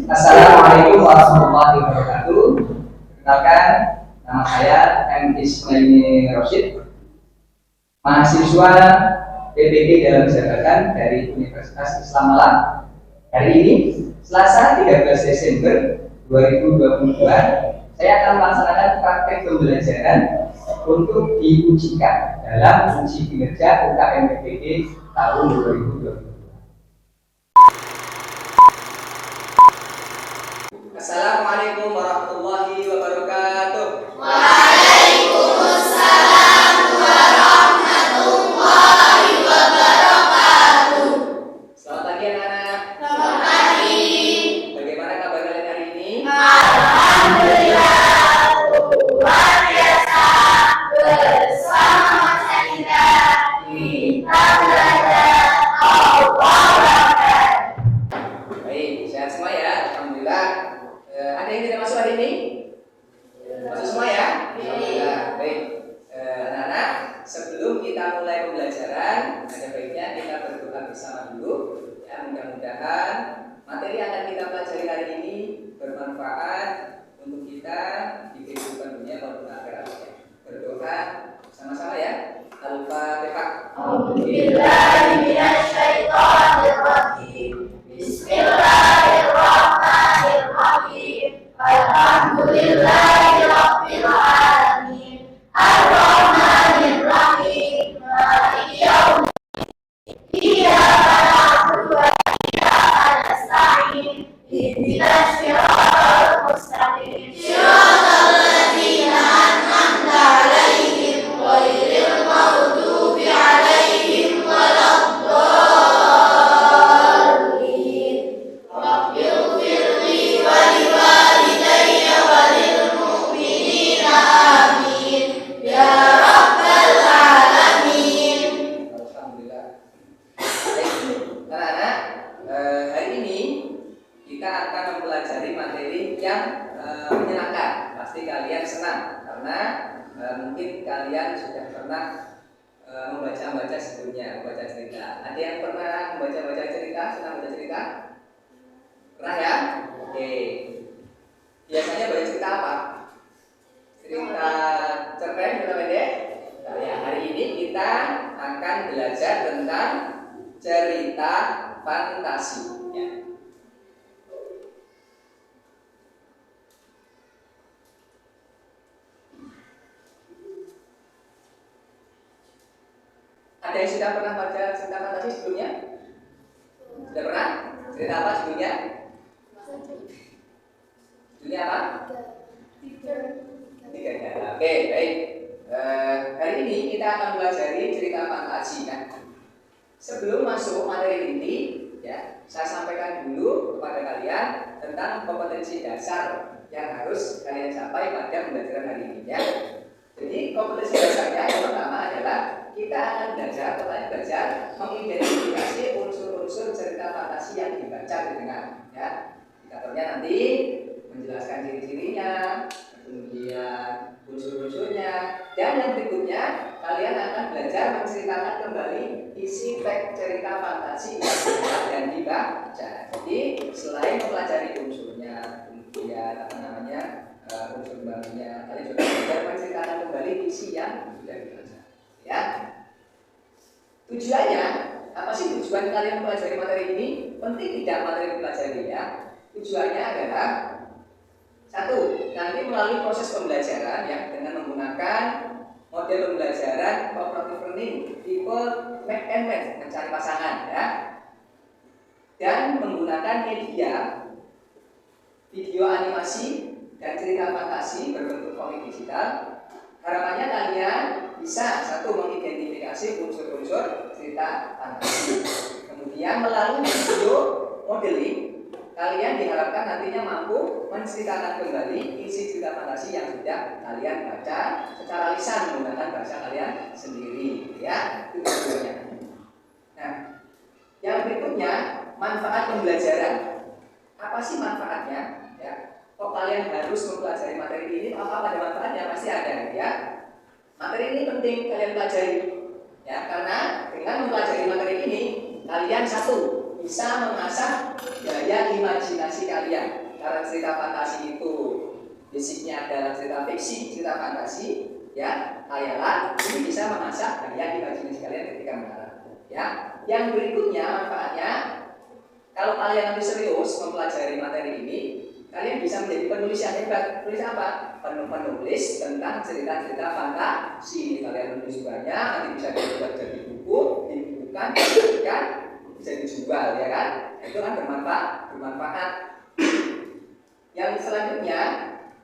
Assalamualaikum warahmatullahi wabarakatuh. Perkenalkan, nama saya M. Ismail Rosyid, mahasiswa PPG dalam jabatan dari Universitas Islam Malang. Hari ini, Selasa 13 Desember 2022, saya akan melaksanakan praktek pembelajaran untuk diujikan dalam uji kinerja UKM PPG tahun 2022. Assalamualaikum warahmatullahi wabarakatuh. Waalaikumsalam warahmatullahi wabarakatuh. Selamat pagi anak-anak. Selamat pagi. Bagaimana kabar kalian hari ini? Alhamdulillah luar biasa. Bersama kita belajar Allah. Baik, sehat semua ya. Alhamdulillah. Ada yang tidak masuk hari ini? Masuk semua ya? Alhamdulillah. Baik. Anak-anak, sebelum kita mulai pembelajaran, ada baiknya kita berdoa bersama dulu. Ya, mudah-mudahan materi yang akan kita pelajari hari ini bermanfaat untuk kita di kehidupan dunia maupun akhirat. Berdoa sama-sama ya. Al-Fatihah. A'udzubillahi minasyaitonir rajim. Bismillahirrahmanirrahim. Alhamdulillahi rabbil alamin. Ar-Rahmanir-Rahim. Maliki yaumiddin. Iyyaka na'budu wa iyyaka nasta'in. Ihdinas siratal mustaqim. Siratal ladzina an'amta 'alaihim ghairil maghdubi 'alaihim waladdallin. Rabbighfirli wa liwalidayya wa lil mu'minina amin. Ya rabbal alamin. Alhamdulillah. Baik, anak-anak, hari ini kita akan mempelajari materi yang menyenangkan. Pasti kalian senang karena mungkin kalian sudah pernah membaca sebelumnya, membaca cerita. Ada yang pernah membaca cerita, senang baca cerita? Pernah ya? Oke. Biasanya baca cerita apa? Cerita cerpen, cerita pendek? Nah, ya, hari ini kita akan belajar tentang cerita fantasi. Ya. Ada yang sudah pernah baca cerita fantasi sebelumnya? Sudah pernah? Cerita apa sebelumnya? Judulnya apa? Tiga. Oke, baik. Hari ini kita akan mempelajari cerita fantasi kan. Sebelum masuk materi inti, ya, saya sampaikan dulu kepada kalian tentang kompetensi dasar yang harus kalian capai pada pembelajaran hari ini ya. Jadi kompetensi dasarnya yang pertama adalah kita akan belajar mengidentifikasi unsur-unsur cerita fantasi yang dibaca dengan ya. Indikatornya nanti menjelaskan ciri-cirinya, kemudian unsur-unsurnya, dan yang berikutnya kalian akan belajar menceritakan kembali isi teks cerita fantasi yang dibaca dan dibaca. Jadi selain mempelajari unsurnya, kemudian unsur barunya, kalian juga belajar menceritakan kembali isi yang sudah dibaca. Ya. Tujuannya apa sih tujuan kalian mempelajari materi ini? Penting tidak materi dipelajari ya. Tujuannya adalah satu, nanti melalui proses pembelajaran ya dengan menggunakan model pembelajaran cooperative learning tipe match and match, mencari pasangan ya. Dan menggunakan media video animasi dan cerita fantasi berbentuk komik digital. Harapannya kalian bisa satu mengidentifikasi unsur-unsur cerita fantasi. Kemudian melalui video modeling kalian diharapkan nantinya mampu menceritakan kembali isi cerita fantasi yang sudah kalian baca secara lisan menggunakan bahasa kalian sendiri ya. Itu tujuannya. Nah, yang berikutnya manfaat pembelajaran. Apa sih manfaatnya? Ya. Kok kalian harus mempelajari materi ini? Apa ada manfaatnya? Pasti ada ya. Materi ini penting kalian pelajari ya, karena dengan mempelajari materi ini kalian satu bisa mengasah daya imajinasi kalian. Karena cerita fantasi itu basicnya adalah cerita fiksi, cerita fantasi, ya, khayalan, ini bisa mengasah daya imajinasi kalian ketika mengarang. Ya, yang berikutnya manfaatnya, kalau kalian nanti serius mempelajari materi ini, kalian bisa menjadi penulis yang hebat. Penulis apa? Penulis tentang cerita-cerita fantasi. Kalian menulis banyak, nanti bisa dibuat jadi buku, dibukukan, dibukukan, bisa dijual, ya kan? Itu kan bermanfaat. Yang selanjutnya,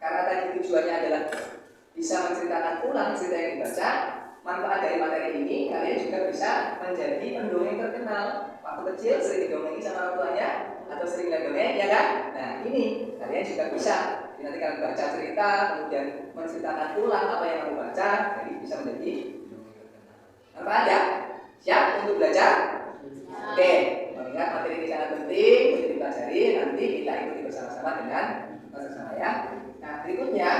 karena tadi tujuannya adalah bisa menceritakan ulang cerita yang dibaca, manfaat dari materi ini, kalian juga bisa menjadi pendongeng terkenal. Waktu kecil sering didongengin sama orang tuanya, atau sering lihat dongeng, ya kan? Nah, ini kalian juga bisa. Jadi nanti kalian baca cerita, kemudian menceritakan ulang apa yang kamu baca, jadi bisa menjadi pendongeng terkenal. Manfaat ya? Siap untuk belajar? Oke, mengingat materi ini sangat penting untuk dipelajari, nanti kita ikuti bersama-sama dengan bersama ya. Nah, berikutnya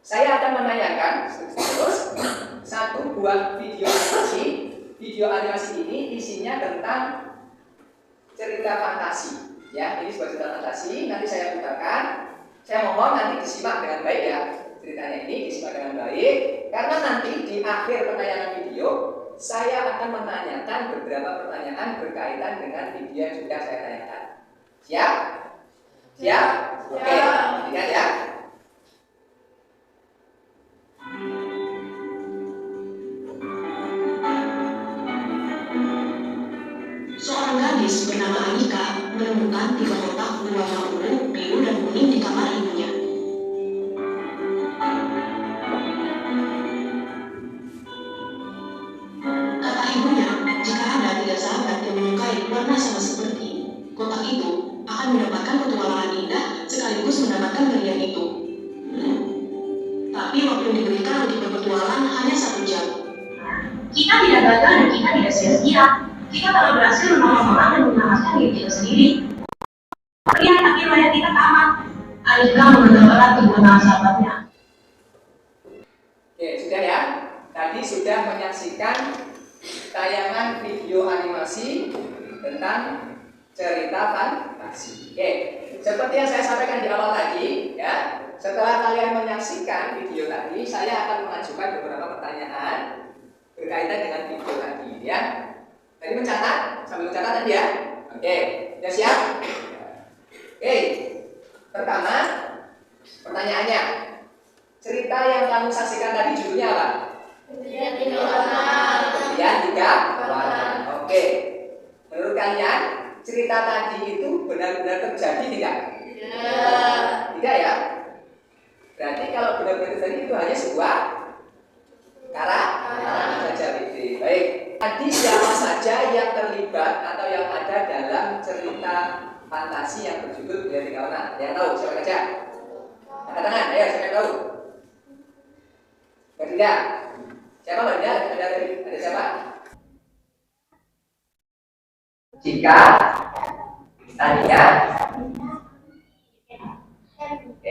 saya akan menanyakan terus satu buah video animasi. Video animasi ini isinya tentang cerita fantasi. Ya, ini sebuah cerita fantasi. Nanti saya putarkan. Saya mohon nanti disimak dengan baik ya. Ceritanya ini disimak dengan baik. Karena nanti di akhir penayangan video saya akan menanyakan beberapa pertanyaan berkaitan dengan video yang sudah saya tanyakan. Siap? Siap? Oke, lihat ya. Seorang gadis bernama Anika menemukan 3 kotak berwarna ungu, biru, dan kuning di kamar ibunya. Kata ibunya, jika ada 3 sahabat yang menyukai warna sama seperti kotak itu, akan mendapatkan petualangan indah sekaligus mendapatkan berlian itu. Tapi waktu yang diberikan untuk berpetualang hanya 1 jam. Kita tidak gagal dan kita tidak sia-sia. Kita telah berhasil menolong orang dan menyelamatkan diri kita sendiri. Lihat akhir layar kita tamat. Ada juga mengenal erat kedua sahabatnya. Oke, sudah ya. Tadi sudah menyaksikan tayangan video animasi tentang cerita fantasi. Oke, seperti yang saya sampaikan di awal tadi, ya. Setelah kalian menyaksikan video tadi, saya akan mengajukan beberapa pertanyaan berkaitan dengan video tadi, ya. Tadi mencatat, sambil mencatat tadi ya. Oke, sudah siap? Oke, pertama pertanyaannya, cerita yang kamu saksikan tadi judulnya apa? Kemudian 3 warna. Kemudian 3 warna. Oke, menurut kalian cerita tadi itu benar-benar terjadi tidak? Tidak. Tidak ya? Berarti kalau benar-benar terjadi itu hanya sebuah karangan saja. Baik. Tadi siapa saja yang terlibat atau yang ada dalam cerita fantasi yang berjudul Kemudian 3 warna? Yang tahu siapa saja? Angkat tangan, ayo siapa yang tahu? Tidak. Siapa Mbak Dida? Ada siapa? Jika tadinya oke,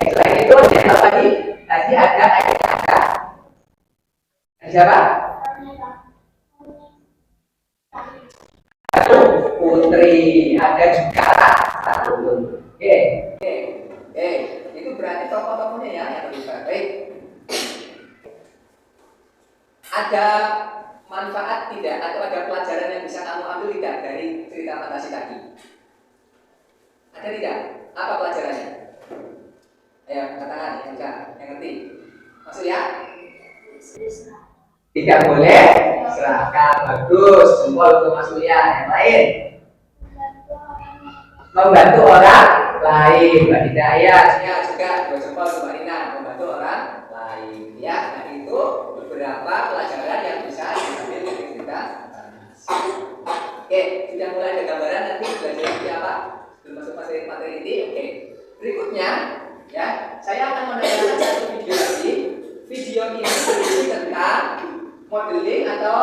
selain itu siapa tadi? Tadi ada siapa? Putri, ada juga Sarul. Oke. Itu berarti tokoh-tokohnya ya yang terlibat. Baik. Ada manfaat tidak atau ada pelajaran yang bisa kamu ambil tidak dari cerita fantasi tadi? Ada tidak? Apa pelajarannya? Ayo, katakan yang enggak, yang ngerti. Maksud ya? Tidak boleh serahkan. Bagus, jempol untuk Mas Uya. Yang lain? Membantu orang lain. Mbak Hidayah juga 2 jempol untuk Mbak Rina. Membantu orang lain. Ya, nah itu beberapa pelajaran yang bisa diambil dari cerita fantasi. Oke, sudah mulai ada gambaran nanti belajar seperti apa? Belum masuk materi ini. Oke. Berikutnya, ya, saya akan menayangkan satu video lagi. Video ini berisi tentang modeling atau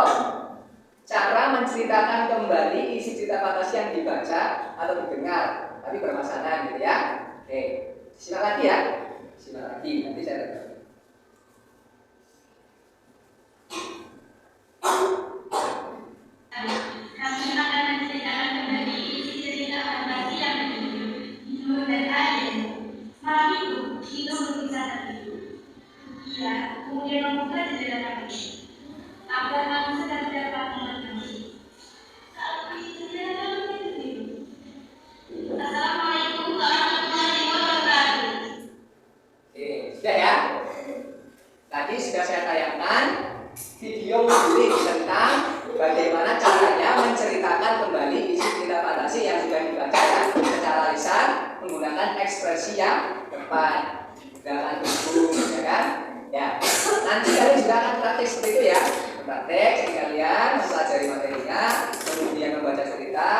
cara menceritakan kembali isi cerita fantasi yang dibaca atau didengar, tapi berpasangan gitu ya. Oke, simak lagi ya. Simak lagi, nanti saya terangkan. Kalau kita akan cerita menggunakan ekspresi yang tepat, gerakan tubuh, ya kan? Ya, nanti kalian juga akan praktek seperti itu ya. Praktek, jadi kalian mempelajari materinya, kemudian membaca cerita,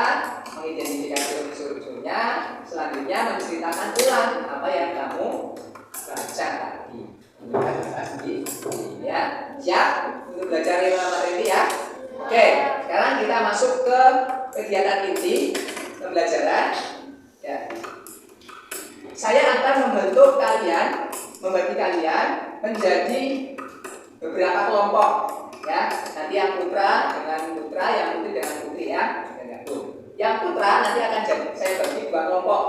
mengidentifikasi unsur-unsurnya, selanjutnya menceritakan ulang apa yang kamu baca tadi. Ya, siap untuk belajar materi ini ya. Oke, sekarang kita masuk ke kegiatan inti pembelajaran. Ya. Saya akan membentuk kalian, membagi kalian menjadi beberapa kelompok. Ya, nanti yang putra dengan putra, yang putri dengan putri ya. Yang putra nanti akan saya bagi 2 kelompok.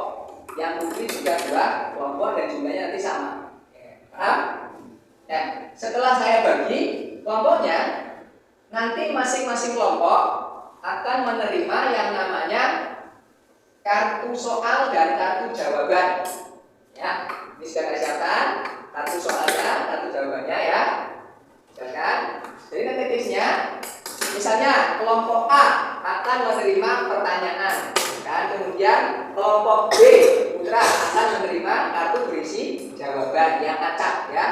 Yang putri juga 2 kelompok dan jumlahnya nanti sama. Paham? Ya, setelah saya bagi kelompoknya, nanti masing-masing kelompok akan menerima yang namanya kartu soal dan kartu jawaban. Ya, ini sudah saya siapkan kartu soalnya, kartu jawabannya ya. Silakan. Jadi nanti tipsnya, misalnya kelompok A akan menerima pertanyaan, dan kemudian kelompok B putra akan menerima kartu berisi jawaban yang acak ya.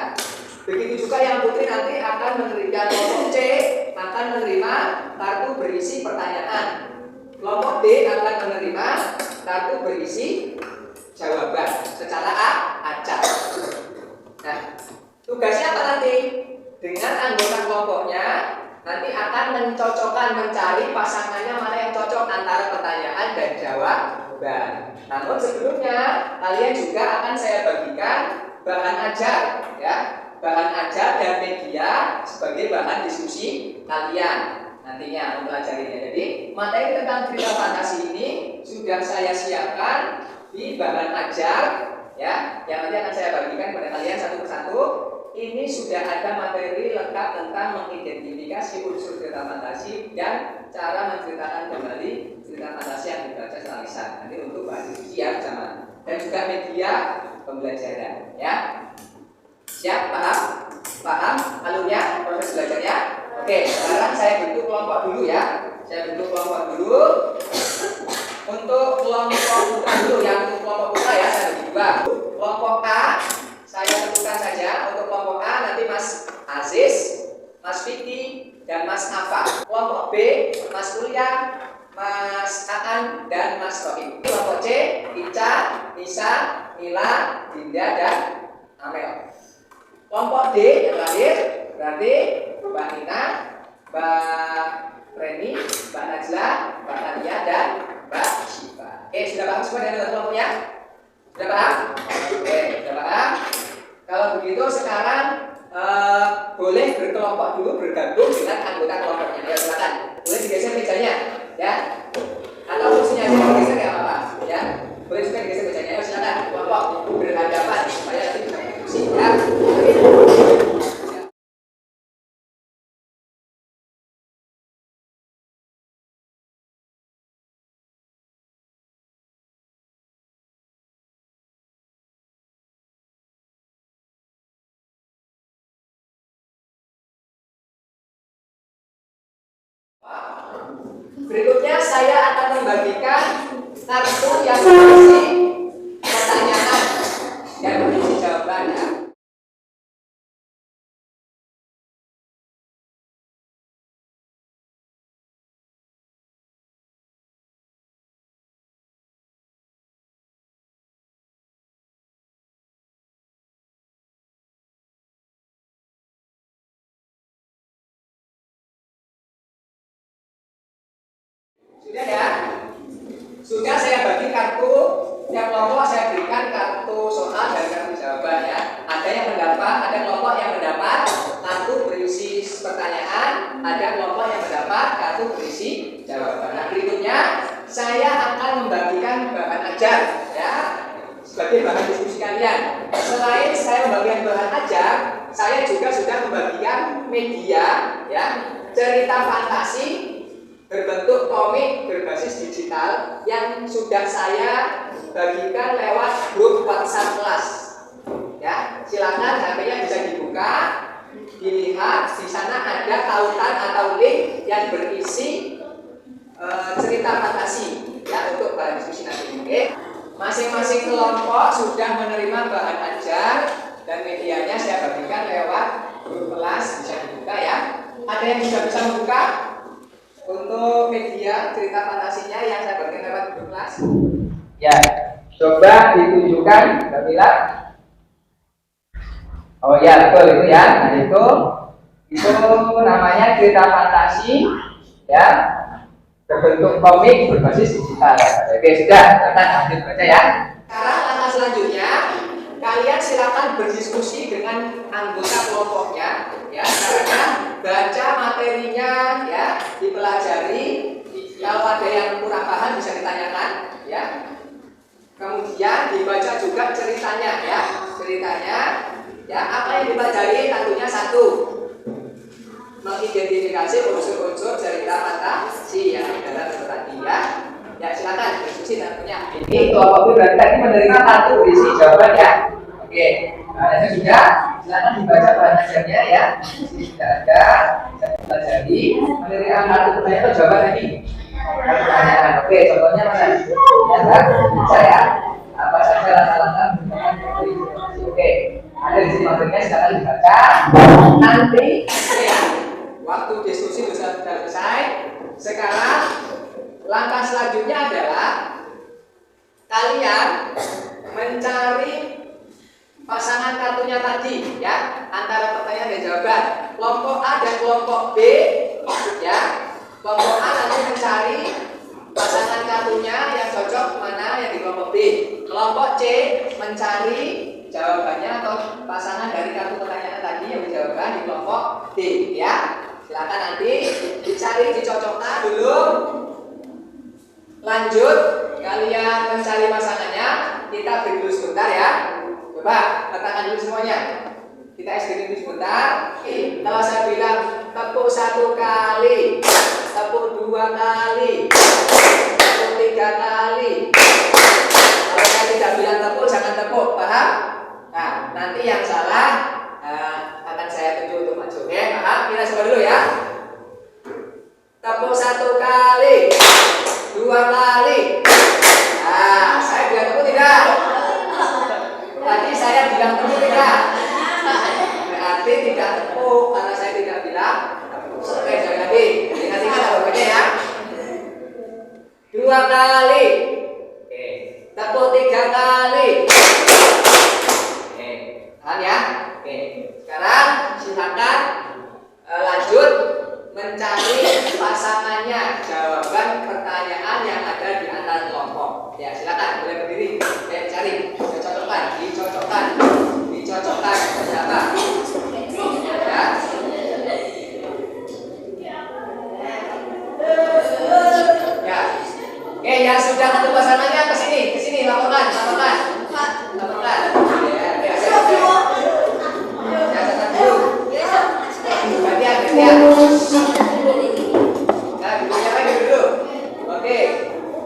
Begitu juga yang putri nanti akan menerima, kelompok C akan menerima kartu berisi pertanyaan. Kelompok D akan menerima kartu berisi jawaban secara acak. Nah, tugasnya apa nanti? Dengan anggota kelompoknya nanti akan mencari pasangannya mana yang cocok antara pertanyaan dan jawaban. Namun sebelumnya kalian juga akan saya bagikan bahan ajar ya. Bahan ajar dan media sebagai bahan diskusi kalian nantinya mempelajarinya. Jadi materi tentang cerita fantasi ini sudah saya siapkan di bahan ajar ya, yang nanti akan saya bagikan kepada kalian satu persatu. Ini sudah ada materi lengkap tentang mengidentifikasi unsur cerita fantasi dan cara menceritakan kembali cerita fantasi yang dibaca secara lisan. Nanti untuk bahan diskusi ya bersama, dan juga media pembelajaran ya. Siap? Paham? Paham alurnya, proses belajarnya? Oke, sekarang saya bentuk kelompok dulu ya. Saya bentuk kelompok dulu. Untuk kelompok putra dulu, yang untuk kelompok putra ya saya bagi 2. Kelompok A saya tentukan saja. Untuk kelompok A nanti Mas Aziz, Mas Vicky, dan Mas Afa. Kelompok B Mas Ulya, Mas Aan, dan Mas Rohim. Kelompok C Ica, Nisa, Mila, Dinda, dan Amel. Kelompok D yang terakhir berarti Mbak Nina, Mbak Reni, Mbak Najla, Mbak Tania, dan Mbak Syifa. Oke, sudah paham semua dengan kelompoknya? Sudah paham? Oke, sudah paham? Kalau begitu sekarang boleh berkelompok dulu, bergabung dengan anggota kelompoknya. Ya silakan. Boleh digeser mejanya, ya. Atau fungsinya aja digeser ya apa-apa, ya. Boleh juga digeser mejanya. Ya silakan. Kelompok berhadapan supaya nanti bisa diskusi. Ya. Berikutnya saya akan membagikan kartu yang berisi pertanyaan dan berisi jawabannya. Sudah ya? Sudah saya bagi kartu, tiap kelompok saya berikan kartu soal dan kartu jawaban ya. Ada yang mendapat, ada kelompok yang mendapat kartu berisi pertanyaan, ada kelompok yang mendapat kartu berisi jawaban. Nah, berikutnya saya akan membagikan bahan ajar ya, sebagai bahan diskusi kalian. Selain saya membagikan bahan ajar, saya juga sudah membagikan media ya, cerita fantasi berbentuk komik berbasis digital yang sudah saya bagikan lewat grup WhatsApp kelas. Ya, silakan HP-nya bisa dibuka, dilihat. Di sana ada tautan atau link yang berisi cerita fantasi ya, untuk bahan diskusi nanti. Oke. Masing-masing kelompok sudah menerima bahan ajar dan medianya saya bagikan lewat grup kelas, bisa dibuka ya. Ada yang sudah bisa membuka untuk media cerita fantasinya yang saya bagikan lewat grup kelas? Ya, coba ditunjukkan, Kamila. Oh ya, betul itu ya. Nah itu namanya cerita fantasi ya, berbentuk komik berbasis digital. Oke, sudah, silakan lanjut baca ya. Sekarang langkah selanjutnya, kalian silakan berdiskusi dengan anggota kelompoknya ya, caranya baca materinya ya, dipelajari. Kalau ada yang kurang paham bisa ditanyakan ya. Kemudian dibaca juga ceritanya ya, ya, apa yang dipelajari tentunya satu, mengidentifikasi unsur-unsur cerita fantasi yang dalam itu tadi ya. Ya silakan diskusi tentunya. Ini kelompok berarti tadi menerima satu isi jawaban ya. Oke, ada juga silakan dibaca bahan ajarnya ya. Ini sudah ada, bisa dipelajari. Menerima satu pertanyaan atau jawaban lagi. Pertanyaan. Oke, contohnya mana? Ya, bisa ya. Apa saja langkah-langkah menggunakan informasi. Oke, ada di sini materinya, silakan dibaca. Nanti ya, waktu diskusi sudah selesai. Sekarang langkah selanjutnya adalah kalian mencari pasangan kartunya tadi ya, antara pertanyaan dan jawaban. Kelompok A dan kelompok B ya. Kelompok A nanti mencari pasangan kartunya yang cocok mana yang di kelompok B. Kelompok C mencari jawabannya atau pasangan dari kartu pertanyaan tadi yang dijawabkan di kelompok D ya. Silakan nanti dicari, dicocokkan dulu. Lanjut, kalian mencari pasangannya. Kita break dulu sebentar ya. Coba katakan dulu semuanya. Kita SDN dulu sebentar. Kalau saya bilang tepuk 1 kali, tepuk 2 kali, tepuk 3 kali. Kalau saya tidak bilang tepuk, jangan tepuk, paham? Nah, nanti yang salah akan saya tunjuk untuk maju. Oke, paham? Kita coba dulu ya. Tepuk 1 kali, 2 kali. Nah, saya bilang tepuk tidak? Tadi saya bilang tepuk tidak? Berarti tidak tepuk karena saya tidak bilang tepuk. Oke, sekali lagi. Ingat-ingat jawabannya ya. 2 kali. Oke. Tepuk 3 kali. Oke. Paham ya? Oke. Sekarang silakan lanjut mencari pasangannya, jawaban pertanyaan yang ada di antara kelompok. Ya, silakan boleh berdiri. Cari, dicocokkan. Siapa? Ya. Ya. Oke, yang sudah ketemu pasangannya ke sini laporkan. Ya, gantian. Nah, dulu. Oke.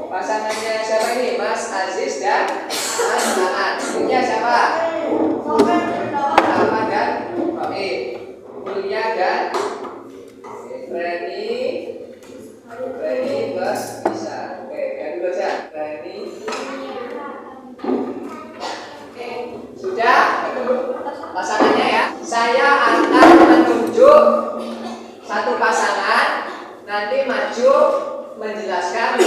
Pasangannya siapa ini? Mas Aziz dan Mas Aan. Punya siapa? Rahman dan Romi. Mulia dan Reni plus bisa. Oke, yang dulu saja. Reni. Oke, sudah pasangannya ya. Saya akan menunjuk satu pasangan, nanti maju menjelaskan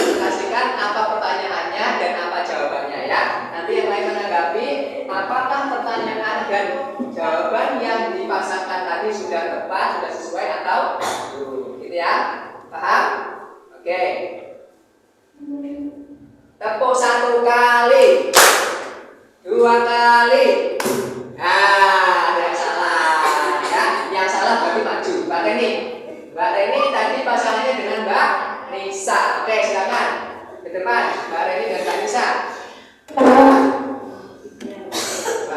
apa pertanyaannya dan apa jawabannya ya. Nanti yang lain menanggapi apakah pertanyaan dan jawaban yang dipasangkan tadi sudah tepat, sudah sesuai atau gitu ya. Paham? Oke. Tepuk 1 kali, 2 kali. Nah, ada yang salah ya. Yang salah berarti maju. Mbak Reni tadi pasangannya dengan Mbak Nisa. Oke, silakan ke depan. Mbak Reni dan Mbak Nisa. Mbak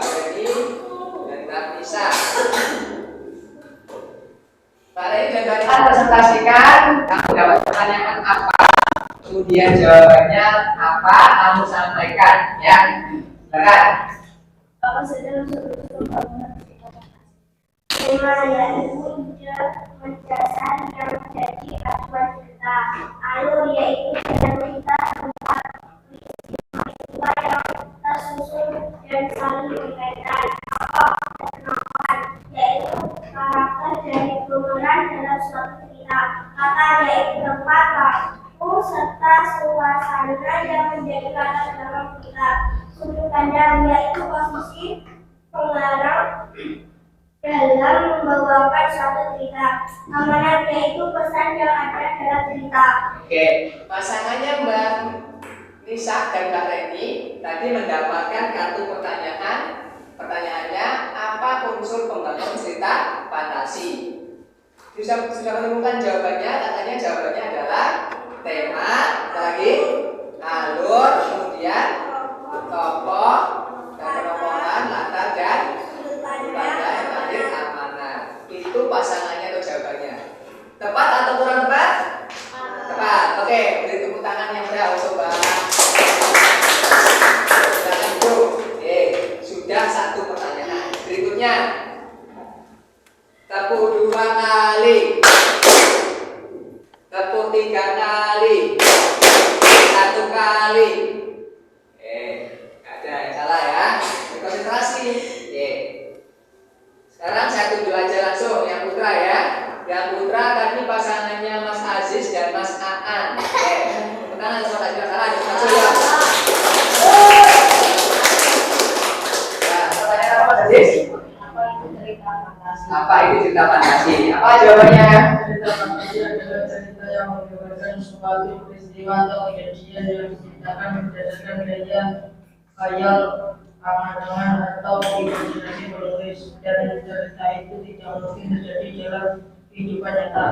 Reni dan Mbak Nisa. Mbak Reni dan Mbak Nisa presentasikan kamu dapat pertanyaan apa, kemudian jawabannya apa, kamu sampaikan ya. Silakan. Apa saja tema yaitu penjelasan yang menjadi acuan kita. Alur yaitu dengan kita tempat peristiwa yang suasana yang menjadi latar dalam cerita. Sudut pandang yaitu posisi pengarang dalam membawakan suatu cerita. Amanat yaitu pesan yang ada dalam cerita. Oke, pasangannya Mbak Nisa dan Mbak Reni tadi mendapatkan kartu pertanyaan. Pertanyaannya, apa unsur pembangun cerita fantasi? Sudah menemukan jawabannya? Katanya jawabannya adalah tema, lagi alur, kemudian tokoh dan penopongan, latar dan yang terakhir amanat. Itu pasangannya atau jawabannya. Tepat atau kurang tepat? Tepat. Oke, beri tepuk tangan yang meriah coba. Oke, sudah satu pertanyaan. Berikutnya, tepuk 2 kali, tepuk 3 kali, 1 kali. Ada yang salah ya. Konsentrasi. Sekarang saya tunjuk aja langsung yang putra ya. Yang putra tadi pasangannya Mas Aziz dan Mas Aan. Tepuk tangan sama tidak salah. Langsung ya. Pertanyaan apa Mas Aziz? Apa itu cerita fantasi? Apa jawabannya? Cerita fantasi adalah cerita yang menggambarkan suatu peristiwa atau kejadian yang diceritakan berdasarkan gaya khayal, angan-angan atau imajinasi penulis, dan cerita itu tidak mungkin terjadi dalam kehidupan nyata.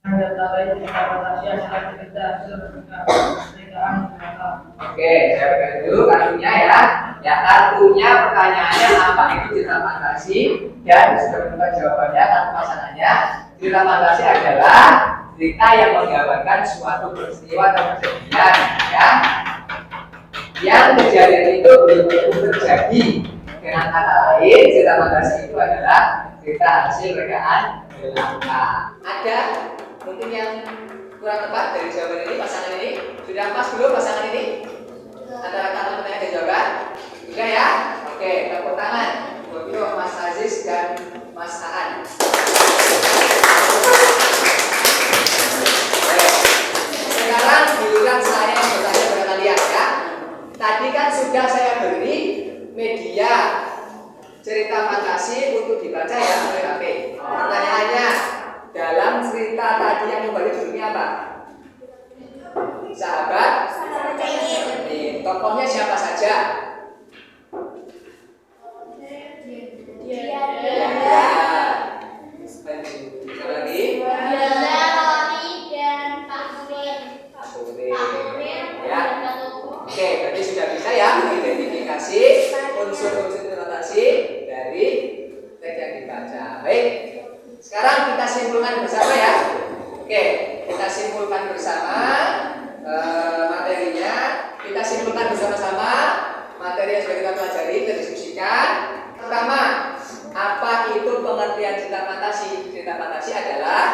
Antara lain cerita fantasi adalah cerita hasil perceritaan nyata. Oke, saya berikan dulu kartunya ya. Ya, kartunya pertanyaannya apa itu cerita fantasi dan sudah menemukan jawabannya kartu pasangannya. Cerita fantasi adalah cerita yang menggambarkan suatu peristiwa atau kejadian ya. Yang kejadian itu belum tentu terjadi. Dengan kata lain, cerita fantasi itu adalah cerita hasil rekaan belaka. Ada mungkin yang kurang tepat dari jawaban ini, pasangan ini sudah pas belum pasangan ini? Antara kata pertanyaan dan jawaban? Sudah ya? Oke, tepuk tangan untuk Mas Aziz dan Mas Aan. Sekarang giliran saya yang bertanya kepada kalian ya. Tadi kan sudah saya beri media cerita fantasi untuk dibaca ya oleh HP. Pertanyaannya, dalam cerita tadi yang membagi judulnya apa? Sahabat Cermin. Tokohnya siapa saja? Siapa lagi? Ya. Oke, berarti sudah bisa ya mengidentifikasi unsur-unsur fantasi dari teks yang dibaca. Baik. Sekarang kita simpulkan bersama ya. Oke, kita simpulkan bersama materinya. Kita simpulkan bersama-sama materi yang sudah kita pelajari, kita diskusikan. Pertama, apa itu pengertian cerita fantasi? Cerita fantasi adalah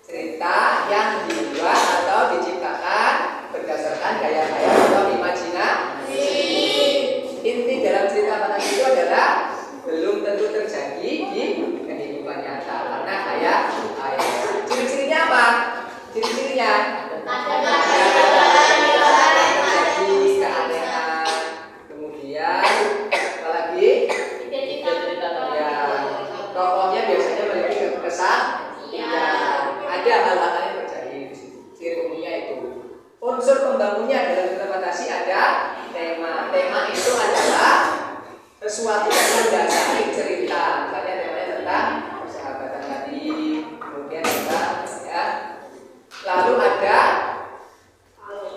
cerita yang dibuat atau diciptakan berdasarkan gaya-gaya atau imajinasi. Inti dalam cerita fantasi itu adalah belum tentu terjadi di kehidupan nyata karena kayak ciri-cirinya apa? Ciri-cirinya terjadi keanehan, kemudian apa lagi? Ya, tokohnya biasanya memiliki kesaktian. Ada hal-hal yang terjadi di situ. Ciri umumnya itu. Unsur pembangunnya dalam cerita fantasi ada tema. Tema itu adalah sesuatu yang mendasari cerita. Misalnya temanya tentang persahabatan tadi, kemudian tentang ya. Lalu ada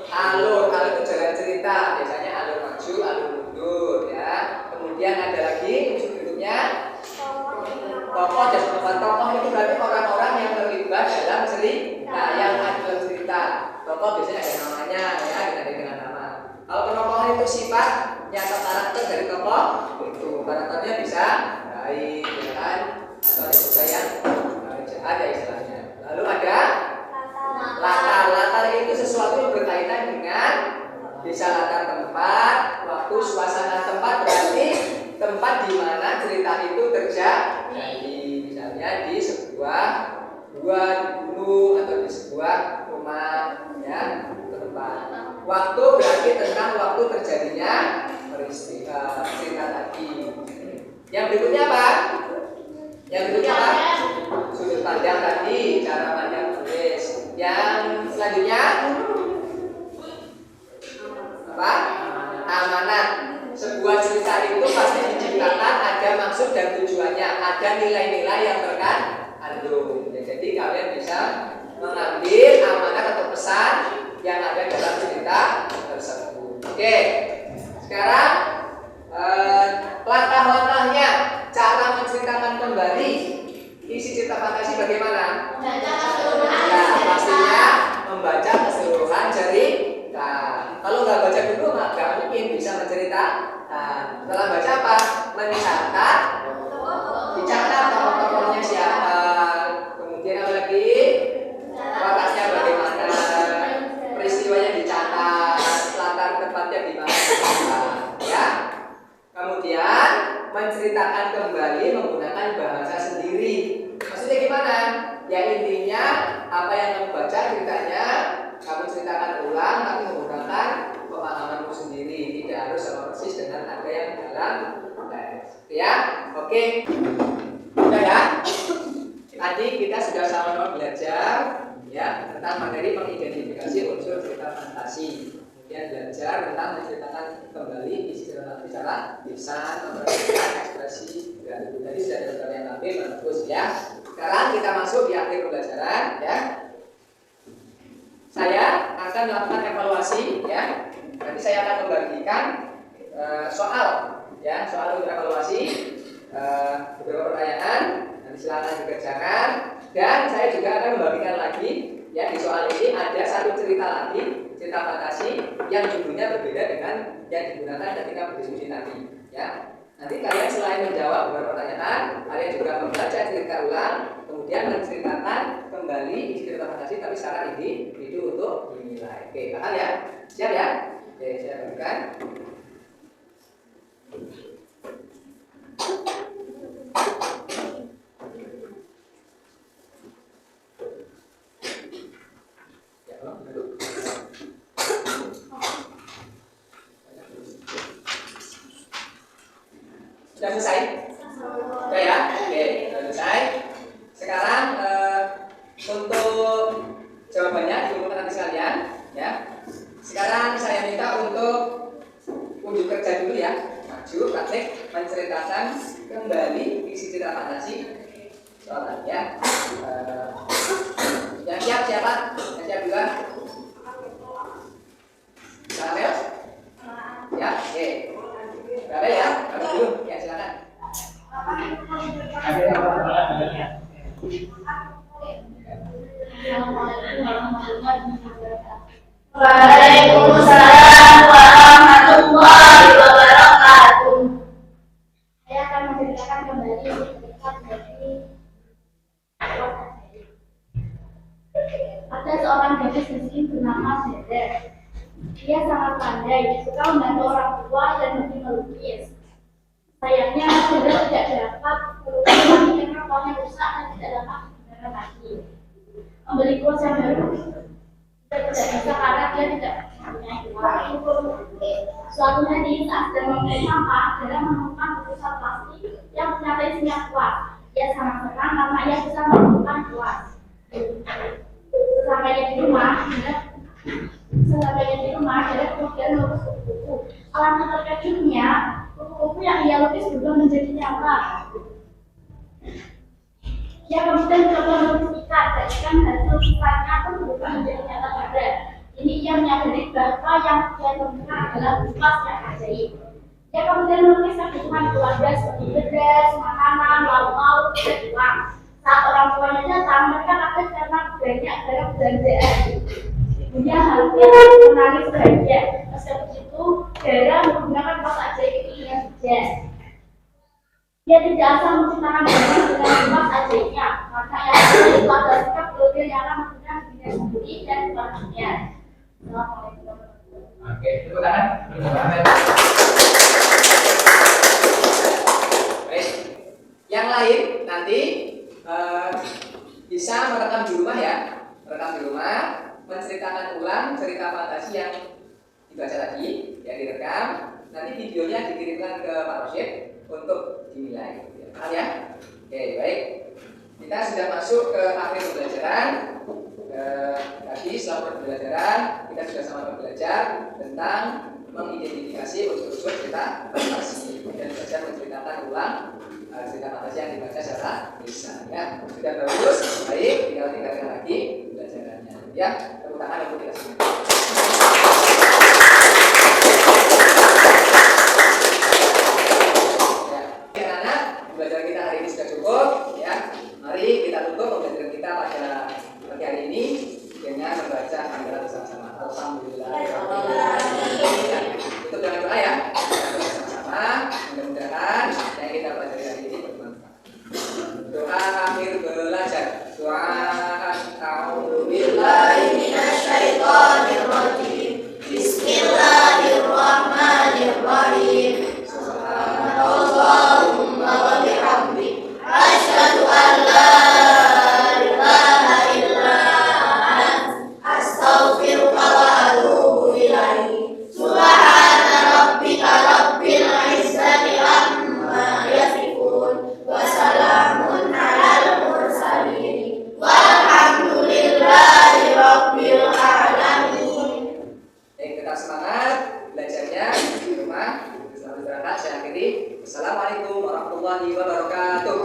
alur itu jalan cerita. Biasanya alur maju, alur mundur ya. Kemudian ada lagi unsur berikutnya tokoh dan pemeran. Tokoh itu berarti orang-orang yang terlibat dalam cerita, yang ada dalam cerita. Tokoh biasanya ada namanya ya, dengan nama. Kalau penopongan itu sifat nyata karakter dari tokoh itu. Karakternya bisa baik, ya kan, atau juga yang jahat ya istilahnya. Lalu ada latar. Latar itu sesuatu yang berkaitan dengan bisa latar tempat, waktu, suasana tempat berarti tempat di mana cerita itu terjadi. Misalnya di sebuah gua, di gunung atau di sebuah rumah ya. Waktu berarti tentang waktu terjadinya peristiwa cerita tadi. Yang berikutnya apa? Yang berikutnya apa? Sudut pandang tadi, cara pandang tulis. Yang selanjutnya apa? Amanat. Sebuah cerita itu pasti diciptakan ada maksud dan tujuannya, ada nilai-nilai yang terkandung. Jadi kalian bisa mengambil amanat atau pesan yang ada dalam cerita tersebut. Oke, sekarang langkah-langkahnya, cara menceritakan kembali isi cerita fantasi bagaimana? Nah, pastinya membaca keseluruhan cerita. Kalau nggak baca dulu nggak mungkin bisa menceritakan. Setelah baca apa? Mencatat, dicatat tokoh-tokohnya siapa, kemudian apa lagi? Wataknya bagaimana, peristiwanya dicatat, latar tempatnya di mana, ya. Kemudian menceritakan kembali menggunakan bahasa sendiri. Maksudnya gimana? Ya intinya apa yang kamu baca ceritanya kamu ceritakan ulang tapi menggunakan pemahamanmu sendiri, tidak harus sama persis dengan ada yang dalam teks. Ya, oke. Sudah ya. Tadi kita sudah sama-sama belajar ya tentang materi mengidentifikasi unsur cerita fantasi. Kemudian belajar tentang menceritakan kembali isi cerita secara lisan, memperhatikan ekspresi dan itu tadi sudah ada yang ambil bagus ya. Sekarang kita masuk di akhir pembelajaran ya. Saya akan melakukan evaluasi ya. Nanti saya akan membagikan soal ya, soal untuk evaluasi beberapa pertanyaan. Nanti silakan dikerjakan dan saya juga akan membagikan lagi ya di soal ini ada satu cerita lagi, cerita fantasi yang judulnya berbeda dengan yang digunakan ketika berdiskusi tadi ya. Nanti kalian selain menjawab beberapa pertanyaan, kalian juga membaca cerita ulang, kemudian menceritakan kembali isi cerita fantasi tapi secara individu untuk dinilai. Oke, paham ya? Siap ya? Oke, saya bagikan. Sudah selesai? Sudah ya? Oke, sudah selesai. Sekarang untuk jawabannya dikumpulkan nanti sekalian ya. Sekarang saya minta untuk unjuk kerja dulu ya. Maju, praktek menceritakan kembali isi cerita fantasi soalan ya. Yang siap siapa? Yang siap juga? Kamel? Ya, oke. Kamel ya, Kamel dulu. Ya, silakan. Waalaikumsalam warahmatullahi wabarakatuh. Saya akan menceritakan kembali cerita dari ada seorang gadis miskin bernama Dede. Dia sangat pandai, suka membantu orang tua dan hobi melukis. Sayangnya Dede tidak dapat melukis lagi karena kuasnya rusak dan tidak dapat menggunakan lagi. Membeli kuas yang baru tidak bisa karena dia tidak mempunyai uang. Suatu hari saat sedang mengambil sampah, Dede menemukan bungkusan plastik yang ternyata isinya kuas. Ia sangat senang karena ia bisa menemukan kuas. Sesampainya di rumah, Dede kemudian melukis buku-buku. Alangkah terkejutnya, buku-buku yang ia lukis berubah menjadi nyata. Ia kemudian mencoba melukis ikan, dan ikan hasil lukisannya pun berubah menjadi nyata juga. Ini ia menyadari bahwa yang ia temukan adalah kuas yang ajaib. Ia kemudian melukis kebutuhan keluarga seperti beras, makanan, lauk-lauk, dan uang. Saat orang tuanya datang, mereka kaget karena banyak barang belanjaan. Ibunya hampir menangis bahagia. Meski begitu, Dara menggunakan kuas ajaib itu dengan bijak. Dia tidak asal menciptakan barang dengan kuas ajaibnya, karena yang itu adalah sikap berlebih yang akan menggunakan dirinya sendiri dan keluarganya. Assalamualaikum. Oke, tepuk tangan. Baik. Yang lain nanti bisa merekam di rumah ya, merekam di rumah, menceritakan ulang cerita fantasi yang dibaca lagi, ya direkam. Nanti videonya dikirimkan ke Pak Rosyid untuk dinilai. Paham ya? Oke, baik. Kita sudah masuk ke akhir pembelajaran. Tadi selama pembelajaran kita sudah sama belajar tentang mengidentifikasi unsur-unsur cerita fantasi dan belajar menceritakan ulang cerita fantasi yang dibaca secara lisan. Ya, sudah bagus, baik. Tinggal tingkatkan lagi pembelajarannya. Ya, tepuk tangan untuk kita semua. Ya, anak, pembelajaran kita hari ini sudah cukup. Ya, mari kita tutup pembelajaran kita pada pagi hari ini dengan membaca hamdalah bersama-sama. Alhamdulillah. Tutup dengan doa ya. Bersama-sama. Mudah-mudahan yang kita pelajari hari ini bermanfaat. Doa akhir belajar. Doa a'udzubillahi minasyaitonir rajim. Bismillahirrahmanirrahim. Subhanallahumma wa bihamdik. Asyhadu an la ilaha illa anta. Astaghfiruka wa atubu ilaik. Subhana rabbika rabbil izzati amma yasifun. Wa salamun alal mursalin. Walhamdulillahi rabbil alamin. Tetap semangat belajarnya di rumah. Selamat istirahat. Saya akhiri. Assalamualaikum warahmatullahi wabarakatuh.